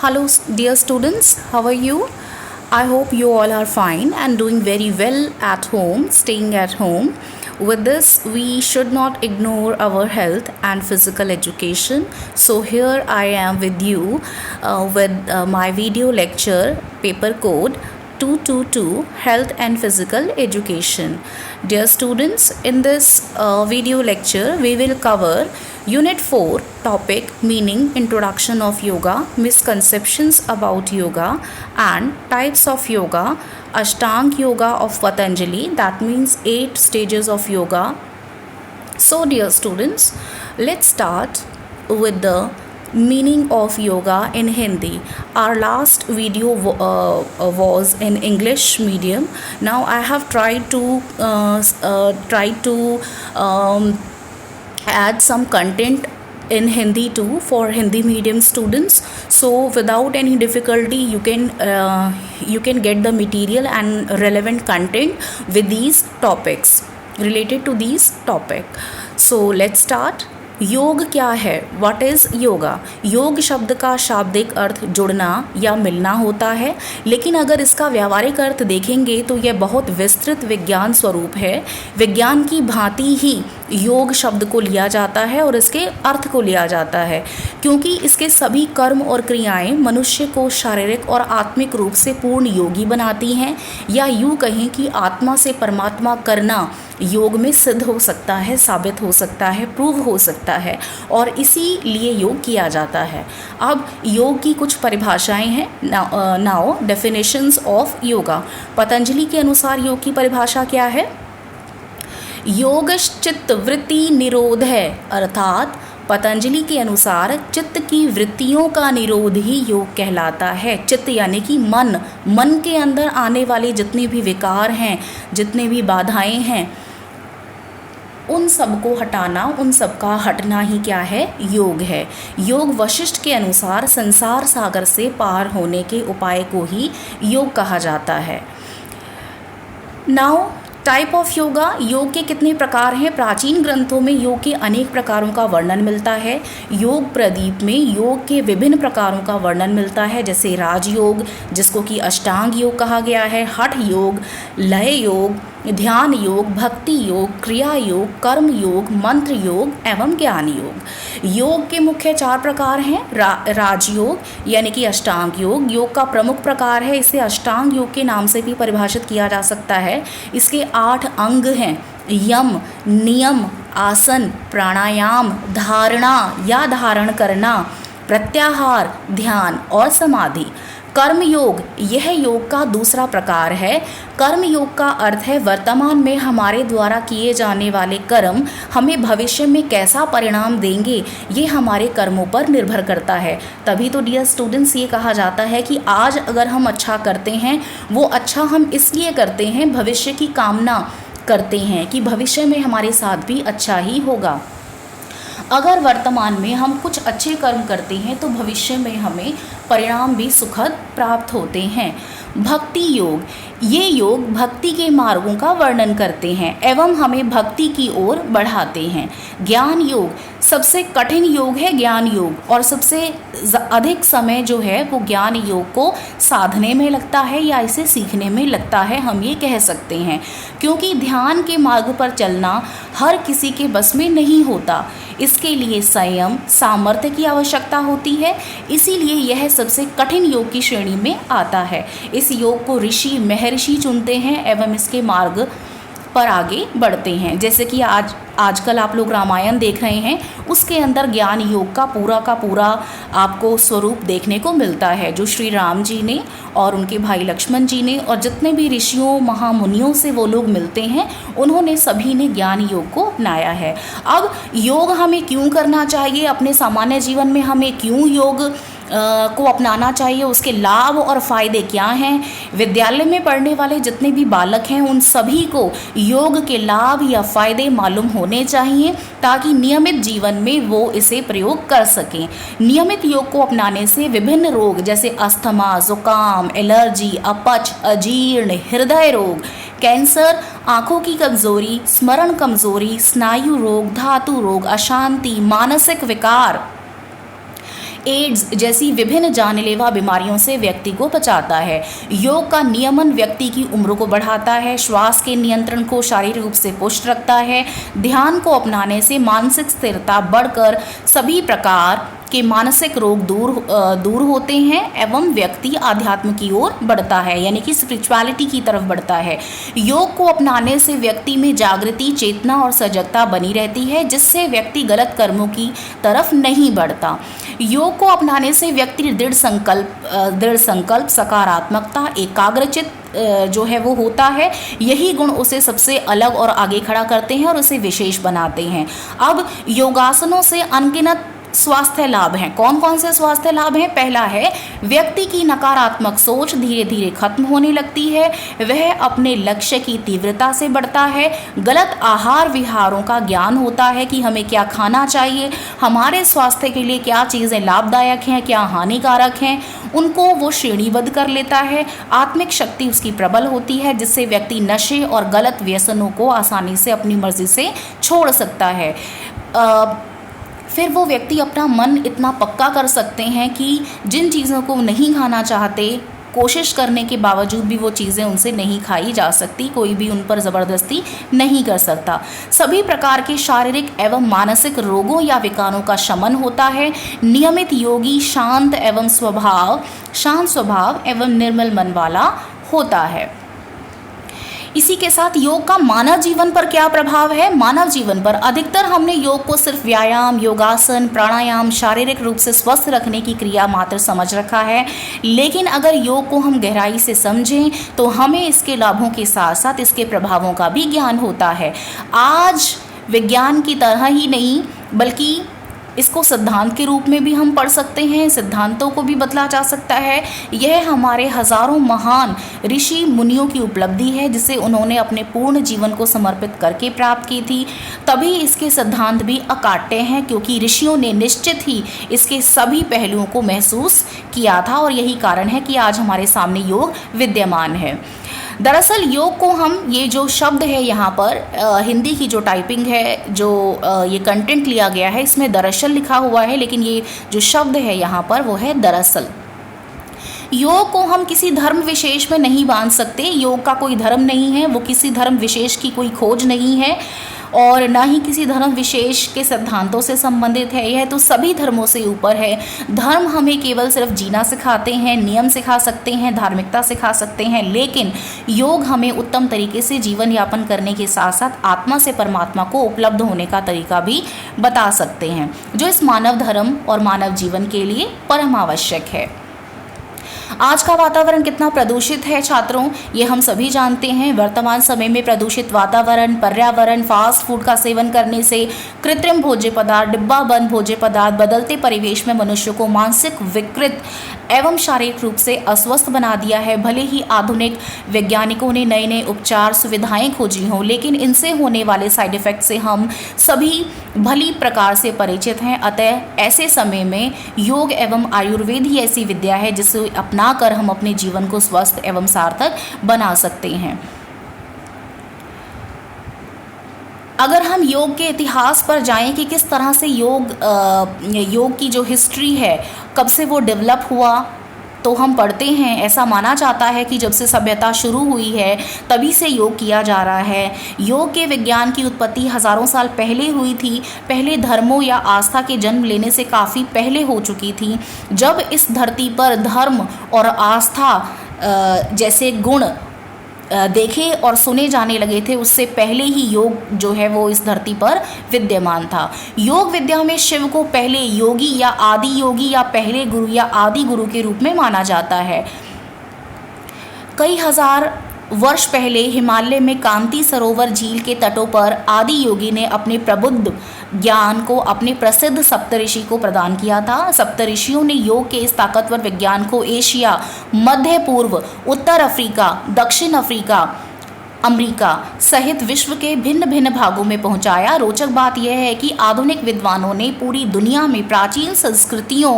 Hello, dear students, how are you? I hope you all are fine and doing very well at home, staying at home. With this, we should not ignore our health and physical education. So, here I am with you with my video lecture, Paper Code 222 Health and Physical Education. Dear students, in this video lecture, we will cover Unit 4 topic meaning introduction of yoga, misconceptions about yoga and types of yoga, Ashtanga yoga of Patanjali, that means 8 stages of yoga. So dear students, let's start with the meaning of yoga in Hindi. Our last video was in English medium. Now I have tried to add some content in Hindi too for Hindi medium students. So without any difficulty, you can get the material and relevant content with these topics related to these topic. So let's start. योग क्या है? What is yoga? योग शब्द का शाब्दिक अर्थ जुड़ना या मिलना होता है, लेकिन अगर इसका व्यावहारिक अर्थ देखेंगे तो यह बहुत विस्तृत विज्ञान स्वरूप है। विज्ञान की भांति ही योग शब्द को लिया जाता है और इसके अर्थ को लिया जाता है, क्योंकि इसके सभी कर्म और क्रियाएं मनुष्य को शारीरिक और आत्मिक रूप से पूर्ण योगी बनाती हैं, या यूँ कहें कि आत्मा से परमात्मा करना योग में सिद्ध हो सकता है, साबित हो सकता है, प्रूव हो सकता है, और इसीलिए योग किया जाता है। अब योग की कुछ परिभाषाएं हैं। Now definitions of yoga. Patanjali के अनुसार योग की परिभाषा क्या है? योगश्चित्त वृत्ति निरोध है, अर्थात पतंजलि के अनुसार चित्त की वृत्तियों का निरोध ही योग कहलाता है। चित्त यानी कि मन के अंदर आने वाले जितने भी विकार हैं, जितने भी बाधाएं हैं, उन सब को हटाना, उन सब का हटना ही क्या है? योग है। योग वशिष्ठ के अनुसार संसार सागर से पार होने के उपाय को ही योग कहा जाता है। Now type of yoga. योग के कितने प्रकार हैं? प्राचीन ग्रंथों में योग के अनेक प्रकारों का वर्णन मिलता है। योग प्रदीप में योग के विभिन्न प्रकारों का वर्णन मिलता है, जैसे राजयोग, जिसको कि अष्टांग योग कहा गया है, हठ योग, लय योग, ध्यान योग, भक्ति योग, क्रिया योग, कर्म योग, मंत्र योग एवं ज्ञान योग। योग के मुख्य 4 प्रकार हैं। राजयोग यानी कि अष्टांग योग, योग का प्रमुख प्रकार है। इसे अष्टांग योग के नाम से भी परिभाषित किया जा सकता है। इसके 8 अंग हैं: यम, नियम, आसन, प्राणायाम, धारणा या धारण करना, प्रत्याहार, ध्यान और समाधि। कर्म योग यह योग का दूसरा प्रकार है। कर्म योग का अर्थ है वर्तमान में हमारे द्वारा किए जाने वाले कर्म हमें भविष्य में कैसा परिणाम देंगे, ये हमारे कर्मों पर निर्भर करता है। तभी तो डियर स्टूडेंट्स ये कहा जाता है कि आज अगर हम अच्छा करते हैं, वो अच्छा हम इसलिए करते हैं, भविष्य की कामना करते हैं कि भविष्य में हमारे साथ भी अच्छा ही होगा। अगर वर्तमान में हम कुछ अच्छे कर्म करते हैं तो भविष्य में हमें परिणाम भी सुखद प्राप्त होते हैं। भक्ति योग, ये योग भक्ति के मार्गों का वर्णन करते हैं एवं हमें भक्ति की ओर बढ़ाते हैं। ज्ञान योग, सबसे कठिन योग है ज्ञान योग, और सबसे अधिक समय जो है वो ज्ञान योग को साधने में लगता है या इसे सीखने में लगता है, हम ये कह सकते हैं, क्योंकि ध्यान के मार्ग पर चलना हर किसी के बस में नहीं होता। इसके लिए संयम, सामर्थ्य की आवश्यकता होती है, इसीलिए यह सबसे कठिन योग की श्रेणी में आता है। इस योग को ऋषि महर्षि चुनते हैं एवं इसके मार्ग पर आगे बढ़ते हैं। जैसे कि आजकल आप लोग रामायण देख रहे हैं, उसके अंदर ज्ञान योग का पूरा आपको स्वरूप देखने को मिलता है, जो श्री राम जी ने और उनके भाई लक्ष्मण जी ने और जितने भी ऋषियों महामुनियों से वो लोग मिलते हैं, उन्होंने सभी ने ज्ञान योग को अपनाया है। अब योग हमें क्यों करना चाहिए, अपने सामान्य जीवन में हमें क्यों योग को अपनाना चाहिए, उसके लाभ और फ़ायदे क्या हैं? विद्यालय में पढ़ने वाले जितने भी बालक हैं उन सभी को योग के लाभ या फ़ायदे मालूम होने चाहिए, ताकि नियमित जीवन में वो इसे प्रयोग कर सकें। नियमित योग को अपनाने से विभिन्न रोग जैसे अस्थमा, जुकाम, एलर्जी, अपच, अजीर्ण, हृदय रोग, कैंसर, आँखों की कमज़ोरी, स्मरण कमज़ोरी, स्नायु रोग, धातु रोग, अशांति, मानसिक विकार एड्स जैसी विभिन्न जानलेवा बीमारियों से व्यक्ति को बचाता है। योग का नियमन व्यक्ति की उम्र को बढ़ाता है, श्वास के नियंत्रण को शारीरिक रूप से पुष्ट रखता है। ध्यान को अपनाने से मानसिक स्थिरता बढ़कर सभी प्रकार के मानसिक रोग दूर होते हैं एवं व्यक्ति आध्यात्म की ओर बढ़ता है, यानी कि स्पिरिचुअलिटी की तरफ बढ़ता है। योग को अपनाने से व्यक्ति में जागृति, चेतना और सजगता बनी रहती है, जिससे व्यक्ति गलत कर्मों की तरफ नहीं बढ़ता। योग को अपनाने से व्यक्ति दृढ़ संकल्प, सकारात्मकता, एकाग्रचित जो है वो होता है। यही गुण उसे सबसे अलग और आगे खड़ा करते हैं और उसे विशेष बनाते हैं। अब योगासनों से अनगिनत स्वास्थ्य लाभ हैं। कौन कौन से स्वास्थ्य लाभ हैं? पहला है, व्यक्ति की नकारात्मक सोच धीरे धीरे खत्म होने लगती है। वह अपने लक्ष्य की तीव्रता से बढ़ता है। गलत आहार विहारों का ज्ञान होता है कि हमें क्या खाना चाहिए, हमारे स्वास्थ्य के लिए क्या चीज़ें लाभदायक हैं, क्या हानिकारक हैं, उनको वो श्रेणीबद्ध कर लेता है। आत्मिक शक्ति उसकी प्रबल होती है, जिससे व्यक्ति नशे और गलत व्यसनों को आसानी से अपनी मर्जी से छोड़ सकता है। फिर वो व्यक्ति अपना मन इतना पक्का कर सकते हैं कि जिन चीज़ों को नहीं खाना चाहते, कोशिश करने के बावजूद भी वो चीज़ें उनसे नहीं खाई जा सकती, कोई भी उन पर ज़बरदस्ती नहीं कर सकता। सभी प्रकार के शारीरिक एवं मानसिक रोगों या विकारों का शमन होता है। नियमित योगी शांत स्वभाव एवं निर्मल मन वाला होता है। इसी के साथ योग का मानव जीवन पर क्या प्रभाव है? मानव जीवन पर अधिकतर हमने योग को सिर्फ व्यायाम, योगासन, प्राणायाम, शारीरिक रूप से स्वस्थ रखने की क्रिया मात्र समझ रखा है। लेकिन अगर योग को हम गहराई से समझें तो हमें इसके लाभों के साथ साथ इसके प्रभावों का भी ज्ञान होता है। आज विज्ञान की तरह ही नहीं बल्कि इसको सिद्धांत के रूप में भी हम पढ़ सकते हैं, सिद्धांतों को भी बदला जा सकता है। यह हमारे हजारों महान ऋषि मुनियों की उपलब्धि है, जिसे उन्होंने अपने पूर्ण जीवन को समर्पित करके प्राप्त की थी। तभी इसके सिद्धांत भी अकाट्य हैं, क्योंकि ऋषियों ने निश्चित ही इसके सभी पहलुओं को महसूस किया था और यही कारण है कि आज हमारे सामने योग विद्यमान है। दरअसल योग को हम, ये जो शब्द है यहाँ पर हिंदी की जो टाइपिंग है, जो ये कंटेंट लिया गया है, इसमें दरअसल लिखा हुआ है, लेकिन ये जो शब्द है यहाँ पर वो है दरअसल। योग को हम किसी धर्म विशेष में नहीं बांध सकते। योग का कोई धर्म नहीं है, वो किसी धर्म विशेष की कोई खोज नहीं है और ना ही किसी धर्म विशेष के सिद्धांतों से संबंधित है। यह तो सभी धर्मों से ऊपर है। धर्म हमें केवल सिर्फ जीना सिखाते हैं, नियम सिखा सकते हैं, धार्मिकता सिखा सकते हैं, लेकिन योग हमें उत्तम तरीके से जीवन यापन करने के साथ साथ आत्मा से परमात्मा को उपलब्ध होने का तरीका भी बता सकते हैं, जो इस मानव धर्म और मानव जीवन के लिए परम आवश्यक है। आज का वातावरण कितना प्रदूषित है छात्रों, ये हम सभी जानते हैं। वर्तमान समय में प्रदूषित वातावरण, पर्यावरण, फास्ट फूड का सेवन करने से, कृत्रिम भोज्य पदार्थ, डिब्बाबंद भोज्य पदार्थ, बदलते परिवेश में मनुष्य को मानसिक विकृत एवं शारीरिक रूप से अस्वस्थ बना दिया है। भले ही आधुनिक वैज्ञानिकों ने नए नए उपचार सुविधाएं खोजी हों, लेकिन इनसे होने वाले साइड इफेक्ट से हम सभी भली प्रकार से परिचित हैं। अतः ऐसे समय में योग एवं आयुर्वेद ही ऐसी विद्या है जिसे अपना कर हम अपने जीवन को स्वस्थ एवं सार्थक बना सकते हैं। अगर हम योग के इतिहास पर जाएं कि किस तरह से योग की जो हिस्ट्री है, कब से वो डेवलप हुआ, तो हम पढ़ते हैं, ऐसा माना जाता है कि जब से सभ्यता शुरू हुई है तभी से योग किया जा रहा है। योग के विज्ञान की उत्पत्ति हज़ारों साल पहले हुई थी। पहले धर्मों या आस्था के जन्म लेने से काफ़ी पहले हो चुकी थी। जब इस धरती पर धर्म और आस्था जैसे गुण देखे और सुने जाने लगे थे, उससे पहले ही योग जो है वो इस धरती पर विद्यमान था। योग विद्या में शिव को पहले योगी या आदि योगी या पहले गुरु या आदि गुरु के रूप में माना जाता है। कई हजार वर्ष पहले हिमालय में कांति सरोवर झील के तटों पर आदि योगी ने अपने प्रबुद्ध ज्ञान को अपने प्रसिद्ध सप्तऋषि को प्रदान किया था। सप्तऋषियों ने योग के इस ताकतवर विज्ञान को एशिया, मध्य पूर्व, उत्तर अफ्रीका, दक्षिण अफ्रीका अमेरिका सहित विश्व के भिन्न भिन्न भागों में पहुंचाया। रोचक बात यह है कि आधुनिक विद्वानों ने पूरी दुनिया में प्राचीन संस्कृतियों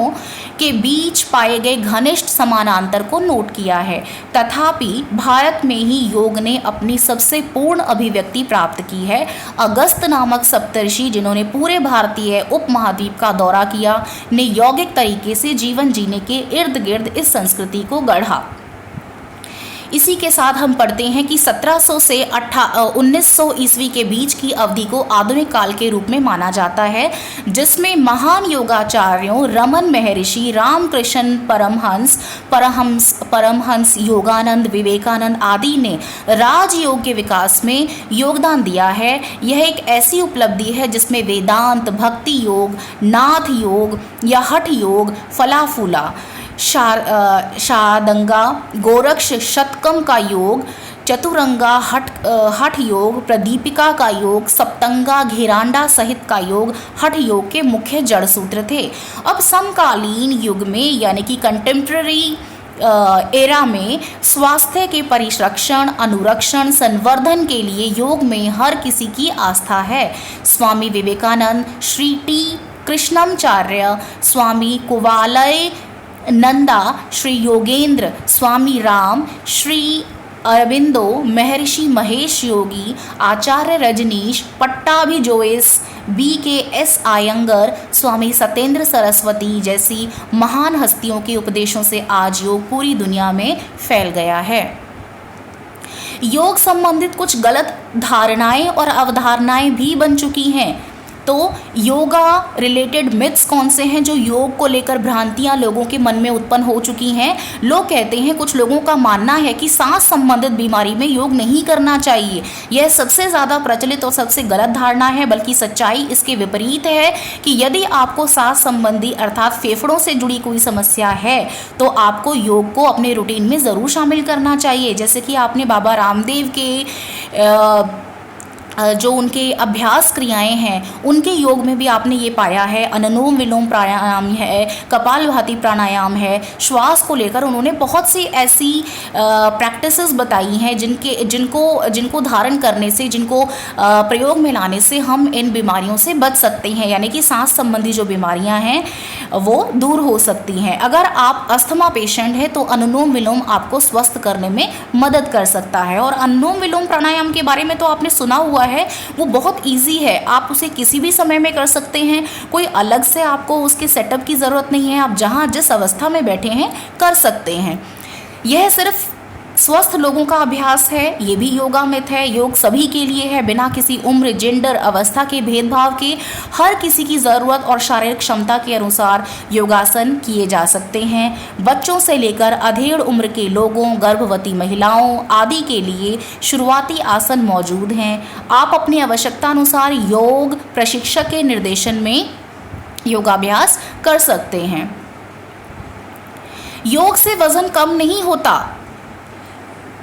के बीच पाए गए घनिष्ठ समानांतर को नोट किया है। तथापि भारत में ही योग ने अपनी सबसे पूर्ण अभिव्यक्ति प्राप्त की है। अगस्त नामक सप्तर्षि, जिन्होंने पूरे भारतीय उपमहाद्वीप का दौरा किया, ने यौगिक तरीके से जीवन जीने के इर्द गिर्द इस संस्कृति को गढ़ा। इसी के साथ हम पढ़ते हैं कि 1700 से 1900 ईस्वी के बीच की अवधि को आधुनिक काल के रूप में माना जाता है, जिसमें महान योगाचार्यों रमन महर्षि, रामकृष्ण परमहंस, योगानंद, विवेकानंद आदि ने राजयोग के विकास में योगदान दिया है। यह एक ऐसी उपलब्धि है जिसमें वेदांत, भक्ति योग, नाथ योग या हठ योग, फलाफूला, शादंगा, गोरक्ष शतकम का योग, चतुरंगा हठ योग, प्रदीपिका का योग, सप्तंगा, घेरांडा सहित का योग हठ योग के मुख्य जड़ सूत्र थे। अब समकालीन युग में यानी कि कंटेम्प्रेरी एरा में स्वास्थ्य के परिरक्षण, अनुरक्षण, संवर्धन के लिए योग में हर किसी की आस्था है। स्वामी विवेकानंद, श्री टी कृष्णमाचार्य, स्वामी कुवालय नंदा, श्री योगेंद्र, स्वामी राम, श्री अरबिंदो, महर्षि महेश योगी, आचार्य रजनीश, पट्टाभिजोएस, BKS आयंगर, स्वामी सत्येंद्र सरस्वती जैसी महान हस्तियों के उपदेशों से आज योग पूरी दुनिया में फैल गया है। योग संबंधित कुछ गलत धारणाएं और अवधारणाएं भी बन चुकी हैं। तो योगा रिलेटेड मिथ्स कौन से हैं जो योग को लेकर भ्रांतियां लोगों के मन में उत्पन्न हो चुकी हैं? लोग कहते हैं, कुछ लोगों का मानना है कि सांस संबंधित बीमारी में योग नहीं करना चाहिए। यह सबसे ज़्यादा प्रचलित और सबसे गलत धारणा है, बल्कि सच्चाई इसके विपरीत है कि यदि आपको सांस संबंधी अर्थात फेफड़ों से जुड़ी कोई समस्या है तो आपको योग को अपने रूटीन में ज़रूर शामिल करना चाहिए। जैसे कि आपने बाबा रामदेव के जो उनके अभ्यास क्रियाएं हैं उनके योग में भी आपने ये पाया है। अनुलोम विलोम प्राणायाम है, कपालभाति प्राणायाम है, श्वास को लेकर उन्होंने बहुत सी ऐसी प्रैक्टिसेस बताई हैं जिनको धारण करने से, जिनको प्रयोग में लाने से हम इन बीमारियों से बच सकते हैं, यानी कि सांस संबंधी जो बीमारियां हैं वो दूर हो सकती हैं। अगर आप अस्थमा पेशेंट हैं तो अनुलोम विलोम आपको स्वस्थ करने में मदद कर सकता है। और अनुलोम विलोम प्राणायाम के बारे में तो आपने सुना हुआ है, वो बहुत इजी है, आप उसे किसी भी समय में कर सकते हैं। कोई अलग से आपको उसके सेटअप की ज़रूरत नहीं है, आप जहाँ जिस अवस्था में बैठे हैं कर सकते हैं। यह सिर्फ स्वस्थ लोगों का अभ्यास है, ये भी योगा मिथ है। योग सभी के लिए है, बिना किसी उम्र, जेंडर, अवस्था के भेदभाव के हर किसी की ज़रूरत और शारीरिक क्षमता के अनुसार योगासन किए जा सकते हैं। बच्चों से लेकर अधेड़ उम्र के लोगों, गर्भवती महिलाओं आदि के लिए शुरुआती आसन मौजूद हैं। आप अपनी आवश्यकता अनुसार योग प्रशिक्षक के निर्देशन में योगाभ्यास कर सकते हैं। योग से वजन कम नहीं होता।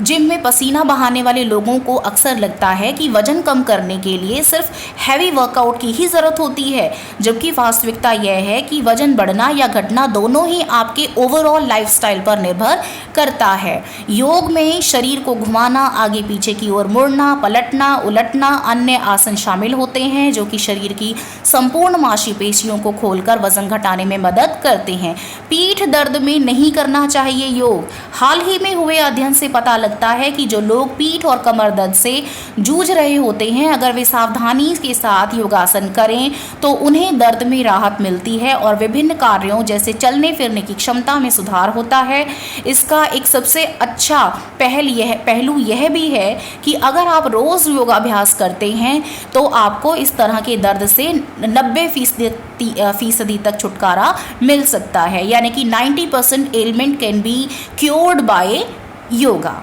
जिम में पसीना बहाने वाले लोगों को अक्सर लगता है कि वजन कम करने के लिए सिर्फ हैवी वर्कआउट की ही ज़रूरत होती है, जबकि वास्तविकता यह है कि वजन बढ़ना या घटना दोनों ही आपके ओवरऑल लाइफस्टाइल पर निर्भर करता है। योग में शरीर को घुमाना, आगे पीछे की ओर मुड़ना, पलटना, उलटना, अन्य आसन शामिल होते हैं जो कि शरीर की संपूर्ण मांसपेशियों को खोलकर वजन घटाने में मदद करते हैं। पीठ दर्द में नहीं करना चाहिए योग। हाल ही में हुए अध्ययन से पता लगता है कि जो लोग पीठ और कमर दर्द से जूझ रहे होते हैं, अगर वे सावधानी के साथ योगासन करें तो उन्हें दर्द में राहत मिलती है और विभिन्न कार्यों जैसे चलने फिरने की क्षमता में सुधार होता है। इसका एक सबसे अच्छा पहलू यह भी है कि अगर आप रोज़ योगाभ्यास करते हैं तो आपको इस तरह के दर्द से 90% तक छुटकारा मिल सकता है, यानी कि 90% element can be cured by yoga.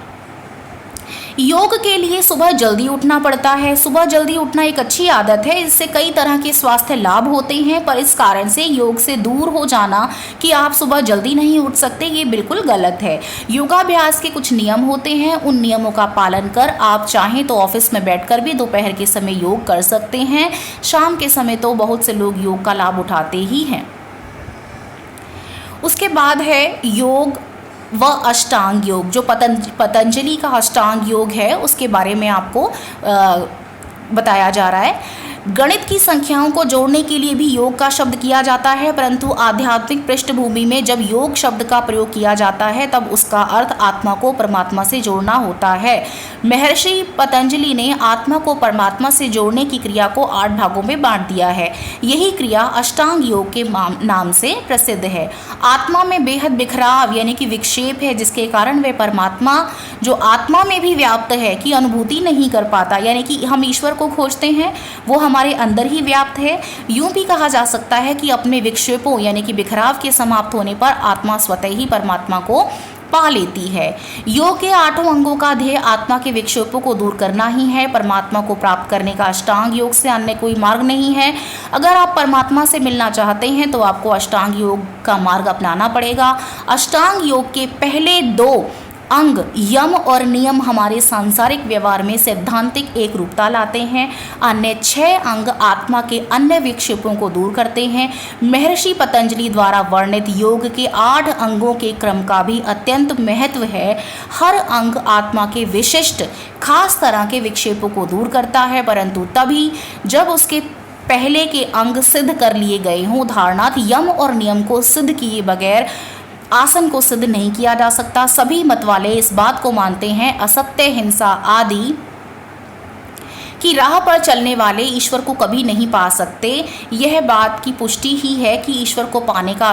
योग के लिए सुबह जल्दी उठना पड़ता है। सुबह जल्दी उठना एक अच्छी आदत है, इससे कई तरह के स्वास्थ्य लाभ होते हैं, पर इस कारण से योग से दूर हो जाना कि आप सुबह जल्दी नहीं उठ सकते, ये बिल्कुल गलत है। योगाभ्यास के कुछ नियम होते हैं, उन नियमों का पालन कर आप चाहें तो ऑफिस में बैठकर भी दोपहर के समय योग कर सकते हैं। शाम के समय तो बहुत से लोग योग का लाभ उठाते ही हैं। उसके बाद है योग व अष्टांग योग, जो पतंजलि का अष्टांग योग है उसके बारे में आपको बताया जा रहा है। गणित की संख्याओं को जोड़ने के लिए भी योग का शब्द किया जाता है, परंतु आध्यात्मिक पृष्ठभूमि में जब योग शब्द का प्रयोग किया जाता है तब उसका अर्थ आत्मा को परमात्मा से जोड़ना होता है। महर्षि पतंजलि ने आत्मा को परमात्मा से जोड़ने की क्रिया को 8 भागों में बांट दिया है। यही क्रिया अष्टांग योग के नाम से प्रसिद्ध है। आत्मा में बेहद बिखराव यानी कि विक्षेप है, जिसके कारण वे परमात्मा जो आत्मा में भी व्याप्त है की अनुभूति नहीं कर पाता, यानी कि हम ईश्वर को खोजते हैं, वो हमारे अंदर ही व्याप्त है। यूं भी कहा जा सकता है कि अपने विक्षेपों यानी कि बिखराव के समाप्त होने पर आत्मा स्वतः ही परमात्मा को पा लेती है। योग के 8 अंगों का ध्येय आत्मा के विक्षेपों को दूर करना ही है। परमात्मा को प्राप्त करने का अष्टांग योग से अन्य कोई मार्ग नहीं है। अगर आप परमात्मा से मिलना चाहते हैं तो आपको अष्टांग योग का मार्ग अपनाना पड़ेगा। अष्टांग योग के पहले 2 अंग यम और नियम हमारे सांसारिक व्यवहार में सैद्धांतिक एक रूपता लाते हैं। अन्य 6 अंग आत्मा के अन्य विक्षेपों को दूर करते हैं। महर्षि पतंजलि द्वारा वर्णित योग के 8 अंगों के क्रम का भी अत्यंत महत्व है। हर अंग आत्मा के विशिष्ट खास तरह के विक्षेपों को दूर करता है, परंतु तभी जब उसके पहले के अंग सिद्ध कर लिए गए हों। उदाहरणार्थ यम और नियम को सिद्ध किए बगैर आसन को सिद्ध नहीं किया जा सकता। सभी मत वाले इस बात को मानते हैं असत्य, हिंसा आदि की राह पर चलने वाले ईश्वर को कभी नहीं पा सकते। यह बात की पुष्टि ही है कि ईश्वर को पाने का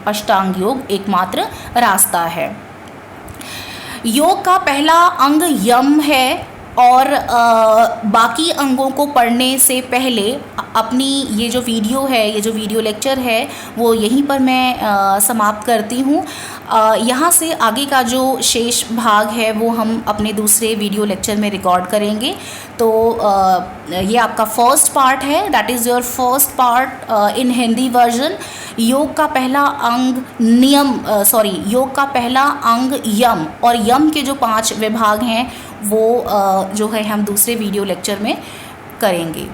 अष्टांग योग एकमात्र रास्ता है। योग का पहला अंग यम है और बाकी अंगों को पढ़ने से पहले अपनी ये जो वीडियो लेक्चर है वो यहीं पर मैं समाप्त करती हूँ। यहाँ से आगे का जो शेष भाग है वो हम अपने दूसरे वीडियो लेक्चर में रिकॉर्ड करेंगे। तो ये आपका फर्स्ट पार्ट है, that is your first part in Hindi version. योग का पहला अंग योग का पहला अंग यम, और यम के जो 5 विभाग हैं वो जो है हम दूसरे वीडियो लेक्चर में करेंगे।